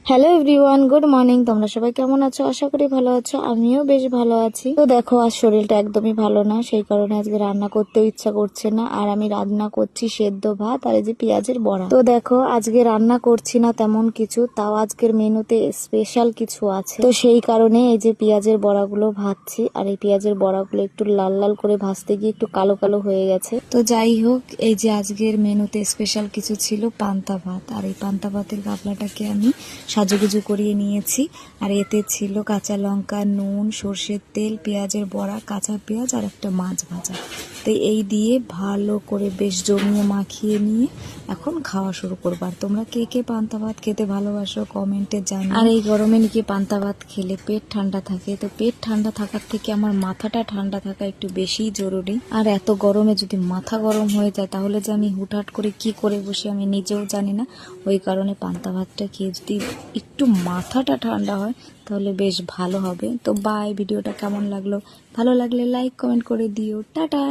Hello everyone, good morning. তোমরা সবাই কেমন আছো? আশা করি ভালো আছো। আমিও বেশ ভালো আছি। তো দেখো, আজ শরীরটা একদমই ভালো না, সেই কারণে আজকে রান্না করতেও ইচ্ছা করছে না। আর আমি রান্না করছি সেদ্ধ ভাত আর এই যে পেঁয়াজের বড়া। তো দেখো, আজকে রান্না করছি না তেমন কিছু, তাও আজকের মেনুতে স্পেশাল কিছু আছে। তো সেই কারণে এই যে পেঁয়াজের বড়াগুলো ভাজছি। আর এই পেঁয়াজের বড়াগুলো একটু লাল লাল করে ভাজতে গিয়ে একটু কালো কালো হয়ে গেছে। তো যাই হোক, এই যে আজকের মেনুতে স্পেশাল কিছু ছিল পান্তা ভাত। আর এই পান্তা ভাতের গাবলাটাকে আমি সাজুগুজু করিয়ে নিয়েছি। আর এতে ছিল কাঁচা লঙ্কা, নুন, সর্ষের তেল, পেঁয়াজের বড়া, কাঁচা পেঁয়াজ আর একটা মাছ ভাজা। তো এই দিয়ে ভালো করে বেশ জমিয়ে মাখিয়ে নিয়ে এখন খাওয়া শুরু করবো। আর তোমরা কে কে পান্তা ভাত খেতে ভালোবাসো কমেন্টে জানিও। আর এই গরমে নাকি পান্তা ভাত খেলে পেট ঠান্ডা থাকে। তো পেট ঠান্ডা থাকার থেকে আমার মাথাটা ঠান্ডা থাকা একটু বেশিই জরুরি। আর এত গরমে যদি মাথা গরম হয়ে যায় তাহলে যে আমি হুটহাট করে কি করে বসি আমি নিজেও জানি না। ওই কারণে পান্তা ভাতটা খেয়ে যদি একটু মাথাটা ঠান্ডা হয় তাহলে বেশ ভালো হবে। তো বাই, ভিডিওটা কেমন লাগলো? ভালো লাগলে লাইক কমেন্ট করে দিও। টাটা।